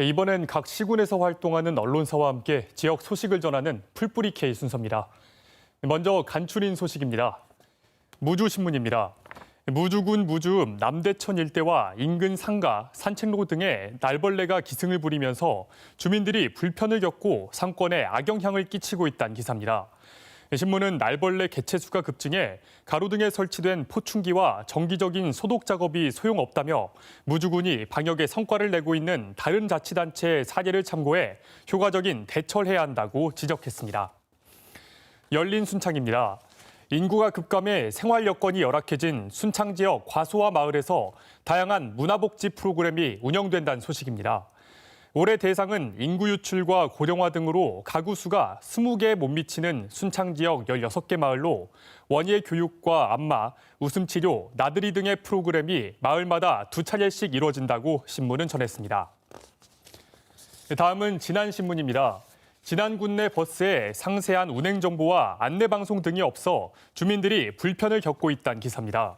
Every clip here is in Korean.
이번엔 각 시군에서 활동하는 언론사와 함께 지역 소식을 전하는 풀뿌리 K 순서입니다. 먼저 간추린 소식입니다. 무주신문입니다. 무주군 무주읍 남대천 일대와 인근 상가, 산책로 등에 날벌레가 기승을 부리면서 주민들이 불편을 겪고 상권에 악영향을 끼치고 있다는 기사입니다. 신문은 날벌레 개체수가 급증해 가로등에 설치된 포충기와 정기적인 소독 작업이 소용없다며 무주군이 방역에 성과를 내고 있는 다른 자치단체의 사례를 참고해 효과적인 대처를 해야 한다고 지적했습니다. 열린 순창입니다. 인구가 급감해 생활 여건이 열악해진 순창 지역 과소와 마을에서 다양한 문화복지 프로그램이 운영된다는 소식입니다. 올해 대상은 인구 유출과 고령화 등으로 가구 수가 20개에 못 미치는 순창 지역 16개 마을로 원예 교육과 안마, 웃음치료, 나들이 등의 프로그램이 마을마다 2차례씩 이루어진다고 신문은 전했습니다. 다음은 지난신문입니다. 지난군 내 버스에 상세한 운행 정보와 안내 방송 등이 없어 주민들이 불편을 겪고 있다는 기사입니다.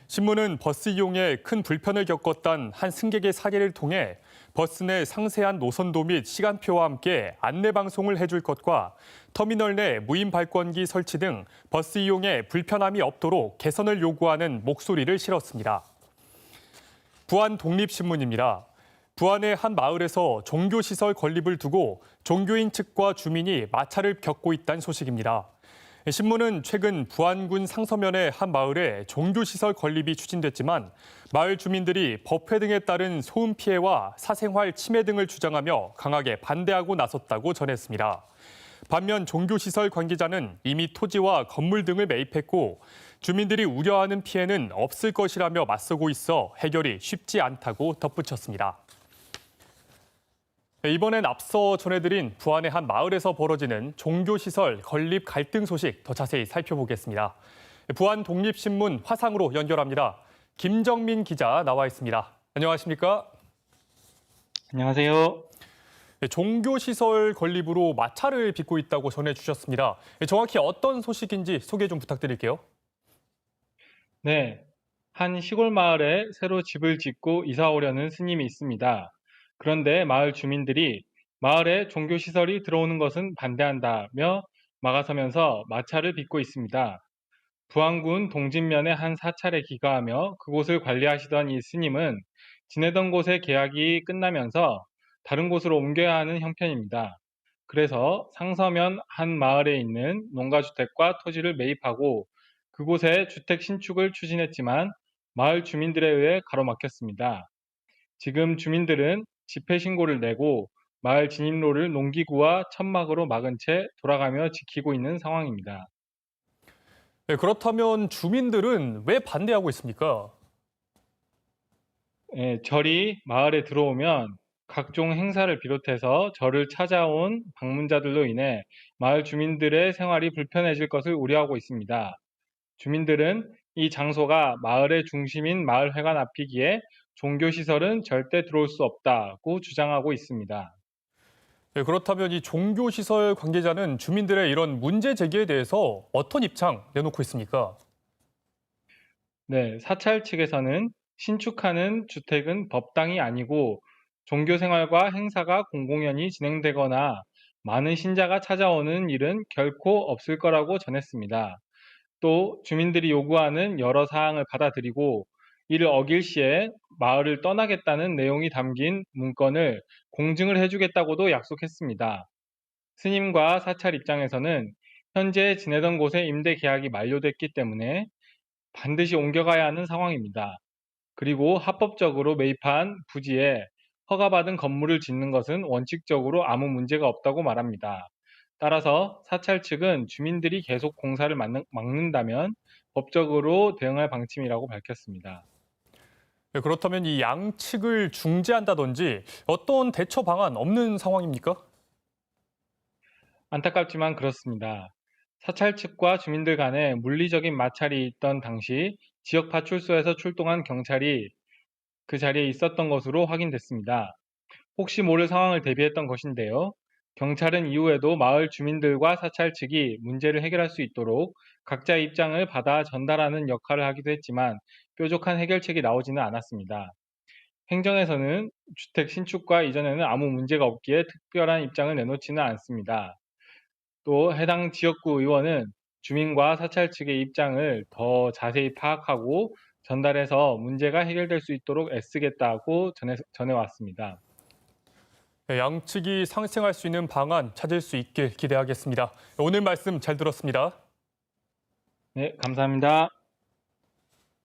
신문은 버스 이용에 큰 불편을 겪었던 한 승객의 사례를 통해 버스 내 상세한 노선도 및 시간표와 함께 안내 방송을 해줄 것과 터미널 내 무인 발권기 설치 등 버스 이용에 불편함이 없도록 개선을 요구하는 목소리를 실었습니다. 부안 독립신문입니다. 부안의 한 마을에서 종교시설 건립을 두고 종교인 측과 주민이 마찰을 겪고 있다는 소식입니다. 신문은 최근 부안군 상서면의 한 마을에 종교시설 건립이 추진됐지만 마을 주민들이 법회 등에 따른 소음 피해와 사생활 침해 등을 주장하며 강하게 반대하고 나섰다고 전했습니다. 반면 종교시설 관계자는 이미 토지와 건물 등을 매입했고 주민들이 우려하는 피해는 없을 것이라며 맞서고 있어 해결이 쉽지 않다고 덧붙였습니다. 이번엔 앞서 전해드린 부안의 한 마을에서 벌어지는 종교시설 건립 갈등 소식 더 자세히 살펴보겠습니다. 부안 독립신문 화상으로 연결합니다. 김정민 기자 나와 있습니다. 안녕하십니까? 안녕하세요. 종교시설 건립으로 마찰을 빚고 있다고 전해주셨습니다. 정확히 어떤 소식인지 소개 좀 부탁드릴게요. 네, 한 시골 마을에 새로 집을 짓고 이사 오려는 스님이 있습니다. 그런데 마을 주민들이 마을에 종교시설이 들어오는 것은 반대한다며 막아서면서 마찰을 빚고 있습니다. 부안군 동진면의 한 사찰에 기가하며 그곳을 관리하시던 이 스님은 지내던 곳의 계약이 끝나면서 다른 곳으로 옮겨야 하는 형편입니다. 그래서 상서면 한 마을에 있는 농가주택과 토지를 매입하고 그곳에 주택 신축을 추진했지만 마을 주민들에 의해 가로막혔습니다. 지금 주민들은 집회 신고를 내고 마을 진입로를 농기구와 천막으로 막은 채 돌아가며 지키고 있는 상황입니다. 그렇다면 주민들은 왜 반대하고 있습니까? 절이 마을에 들어오면 각종 행사를 비롯해서 절을 찾아온 방문자들로 인해 마을 주민들의 생활이 불편해질 것을 우려하고 있습니다. 주민들은 이 장소가 마을의 중심인 마을회관 앞이기에 종교시설은 절대 들어올 수 없다고 주장하고 있습니다. 그렇다면 이 종교시설 관계자는 주민들의 이런 문제 제기에 대해서 어떤 입장 내놓고 있습니까? 네, 사찰 측에서는 신축하는 주택은 법당이 아니고 종교 생활과 행사가 공공연히 진행되거나 많은 신자가 찾아오는 일은 결코 없을 거라고 전했습니다. 또 주민들이 요구하는 여러 사항을 받아들이고 이를 어길 시에 마을을 떠나겠다는 내용이 담긴 문건을 공증을 해주겠다고도 약속했습니다. 스님과 사찰 입장에서는 현재 지내던 곳의 임대 계약이 만료됐기 때문에 반드시 옮겨가야 하는 상황입니다. 그리고 합법적으로 매입한 부지에 허가받은 건물을 짓는 것은 원칙적으로 아무 문제가 없다고 말합니다. 따라서 사찰 측은 주민들이 계속 공사를 막는다면 법적으로 대응할 방침이라고 밝혔습니다. 그렇다면 이 양측을 중재한다든지 어떤 대처 방안 없는 상황입니까? 안타깝지만 그렇습니다. 사찰 측과 주민들 간에 물리적인 마찰이 있던 당시 지역 파출소에서 출동한 경찰이 그 자리에 있었던 것으로 확인됐습니다. 혹시 모를 상황을 대비했던 것인데요. 경찰은 이후에도 마을 주민들과 사찰 측이 문제를 해결할 수 있도록 각자의 입장을 받아 전달하는 역할을 하기도 했지만 뾰족한 해결책이 나오지는 않았습니다. 행정에서는 주택 신축과 이전에는 아무 문제가 없기에 특별한 입장을 내놓지는 않습니다. 또 해당 지역구 의원은 주민과 사찰 측의 입장을 더 자세히 파악하고 전달해서 문제가 해결될 수 있도록 애쓰겠다고 전해왔습니다. 네, 양측이 상생할 수 있는 방안 찾을 수 있길 기대하겠습니다. 오늘 말씀 잘 들었습니다. 네, 감사합니다.